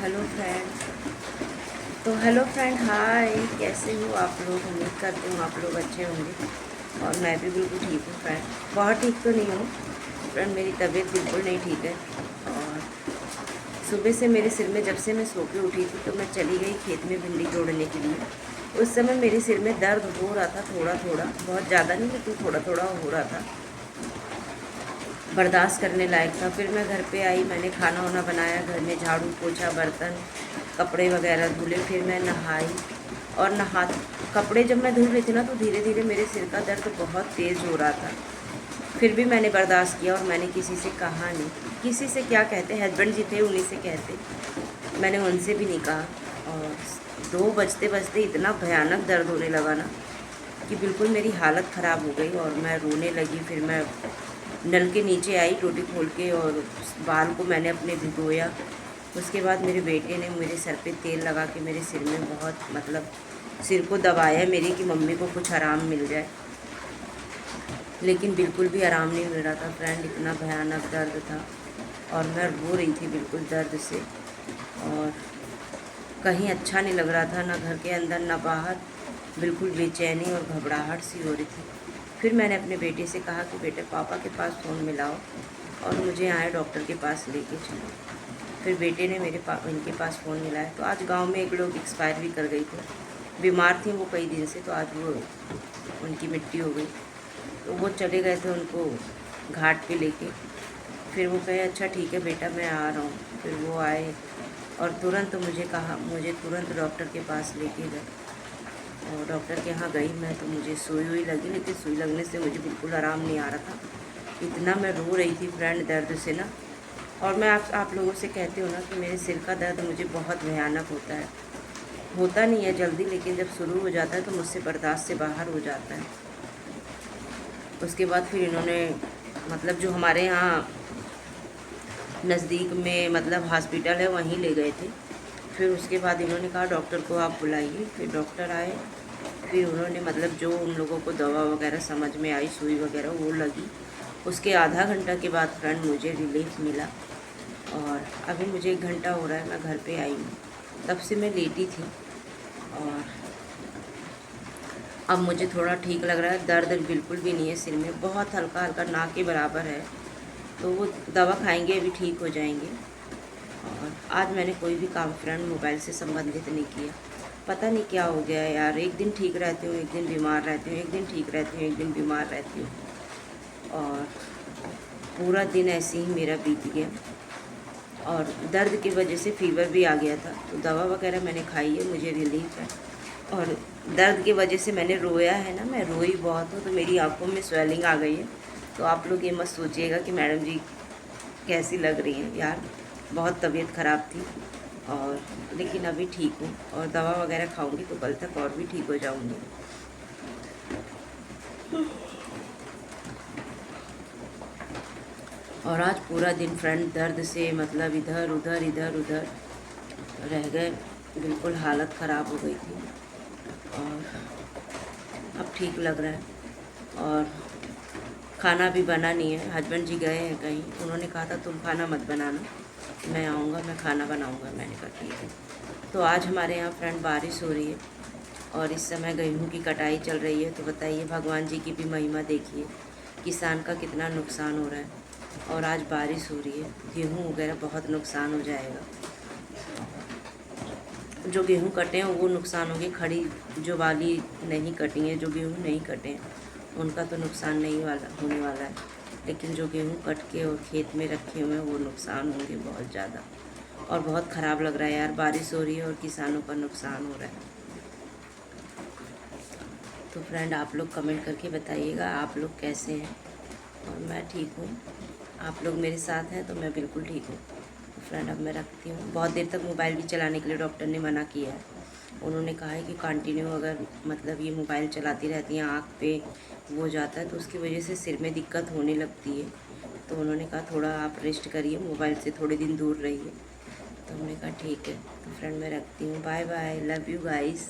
Hello friend. तो hello friend, हाय, कैसे हो आप लोग? उम्मीद करती हूँ आप लोग अच्छे होंगे और मैं भी बिल्कुल ठीक हूँ फ्रेंड। बहुत ठीक तो नहीं हूँ फ्रेंड, मेरी तबीयत बिल्कुल नहीं ठीक है। और सुबह से मेरे सिर में, जब से मैं सो के उठी थी तो मैं चली गई खेत में भिंडी तोड़ने के लिए। उस समय मेरे सिर में दर्द हो रहा था, थोड़ा थोड़ा, बहुत ज़्यादा नहीं लेकिन थोड़ा थोड़ा हो रहा था, बर्दाश्त करने लायक था। फिर मैं घर पे आई, मैंने खाना वाना बनाया, घर में झाड़ू पोछा, बर्तन, कपड़े वगैरह धुले। फिर मैं नहाई और कपड़े जब मैं धुल रही थी ना तो धीरे धीरे मेरे सिर का दर्द बहुत तेज़ हो रहा था। फिर भी मैंने बर्दाश्त किया और मैंने किसी से कहा नहीं। किसी से क्या कहते, हस्बैंड जी थे उन्हीं से कहते, मैंने उनसे भी नहीं कहा। और 2 बजते बजते इतना भयानक दर्द होने लगा ना कि बिल्कुल मेरी हालत ख़राब हो गई और मैं रोने लगी। फिर मैं नल के नीचे आई टोटी खोल के और उस बाल को मैंने अपने भिगोया। उसके बाद मेरे बेटे ने मेरे सर पे तेल लगा के मेरे सिर में बहुत, मतलब सिर को दबाया मेरी कि मम्मी को कुछ आराम मिल जाए, लेकिन बिल्कुल भी आराम नहीं मिल रहा था फ्रेंड। इतना भयानक दर्द था और मैं रो रही थी बिल्कुल दर्द से। और कहीं अच्छा नहीं लग रहा था, ना घर के अंदर ना बाहर, बिल्कुल बेचैनी और घबराहट सी हो रही थी। फिर मैंने अपने बेटे से कहा कि बेटे पापा के पास फ़ोन मिलाओ और मुझे यहाँ डॉक्टर के पास लेके चलो। फिर बेटे ने इनके पास फ़ोन मिलाया। तो आज गांव में एक लोग एक्सपायर भी कर गई थी, बीमार थी वो कई दिन से, तो आज वो उनकी मिट्टी हो गई। तो वो चले गए थे उनको घाट पे लेके। फिर वो कहे अच्छा ठीक है बेटा मैं आ रहा हूँ। फिर वो आए और तुरंत मुझे तुरंत डॉक्टर के पास लेके गए। और डॉक्टर के यहाँ गई मैं तो मुझे सुई हुई लगी, लेकिन सुई लगने से मुझे बिल्कुल आराम नहीं आ रहा था। इतना मैं रो रही थी फ्रेंड दर्द से ना। और मैं आप लोगों से कहती हूँ ना कि मेरे सिर का दर्द मुझे बहुत भयानक होता है। होता नहीं है जल्दी, लेकिन जब शुरू हो जाता है तो मुझसे बर्दाश्त से बाहर हो जाता है। उसके बाद फिर इन्होंने, मतलब जो हमारे यहाँ नज़दीक में मतलब हॉस्पिटल है वहीं ले गए थे। फिर उसके बाद इन्होंने कहा डॉक्टर को आप बुलाइए। फिर डॉक्टर आए। फिर उन्होंने मतलब जो उन लोगों को दवा वगैरह समझ में आई, सुई वगैरह वो लगी। उसके आधा घंटा के बाद फ्रेंड मुझे रिलीफ मिला। और अभी मुझे 1 घंटा हो रहा है मैं घर पे आई हूँ। तब से मैं लेटी थी और अब मुझे थोड़ा ठीक लग रहा है। दर्द बिल्कुल भी नहीं है सिर में, बहुत हल्का हल्का ना के बराबर है। तो वो दवा खाएंगे अभी ठीक हो जाएंगे। और आज मैंने कोई भी काम फ्रेंड मोबाइल से संबंधित नहीं किया। पता नहीं क्या हो गया है यार, एक दिन ठीक रहती हूँ, एक दिन बीमार रहती हूँ, एक दिन ठीक रहती हूँ, एक दिन बीमार रहती हूँ। और पूरा दिन ऐसे ही मेरा बीत गया। और दर्द की वजह से फ़ीवर भी आ गया था, तो दवा वगैरह मैंने खाई है, मुझे रिलीफ है। और दर्द की वजह से मैंने रोया है ना, मैं रोई बहुत हूँ, तो मेरी आंखों में स्वेलिंग आ गई है। तो आप लोग ये मत सोचिएगा कि मैडम जी कैसी लग रही हैं यार, बहुत तबीयत ख़राब थी। और लेकिन अभी ठीक हूँ और दवा वगैरह खाऊंगी तो कल तक और भी ठीक हो जाऊंगी। और आज पूरा दिन फ्रेंड दर्द से मतलब इधर उधर रह गए, बिल्कुल हालत ख़राब हो गई थी। और अब ठीक लग रहा है। और खाना भी बना नहीं है, हस्बैंड जी गए हैं कहीं, उन्होंने कहा था तुम खाना मत बनाना, मैं आऊँगा मैं खाना बनाऊँगा। मैंने कहा ठीक है। तो आज हमारे यहाँ फ्रेंड बारिश हो रही है और इस समय गेहूँ की कटाई चल रही है। तो बताइए भगवान जी की भी महिमा देखिए, किसान का कितना नुकसान हो रहा है। और आज बारिश हो रही है, गेहूँ वगैरह बहुत नुकसान हो जाएगा। जो गेहूँ कटे हैं वो नुकसान होंगे, खड़ी जो वाली नहीं कटी हैं, जो गेहूँ नहीं कटे हैं उनका तो नुकसान नहीं होने वाला है। लेकिन जो गेहूँ कट के और खेत में रखे हुए हैं वो नुकसान होंगे बहुत ज़्यादा। और बहुत ख़राब लग रहा है यार, बारिश हो रही है और किसानों का नुकसान हो रहा है। तो फ्रेंड आप लोग कमेंट करके बताइएगा आप लोग कैसे हैं। और मैं ठीक हूँ, आप लोग मेरे साथ हैं तो मैं बिल्कुल ठीक हूँ। तो फ्रेंड अब मैं रखती हूँ। बहुत देर तक मोबाइल भी चलाने के लिए डॉक्टर ने मना किया है। उन्होंने कहा है कि कंटिन्यू अगर मतलब ये मोबाइल चलाती रहती हैं, आँख पे वो जाता है तो उसकी वजह से सिर में दिक्कत होने लगती है। तो उन्होंने कहा थोड़ा आप रेस्ट करिए, मोबाइल से थोड़े दिन दूर रहिए। तो हमने कहा ठीक है। तो फ्रेंड मैं रखती हूँ, bye bye, love you guys.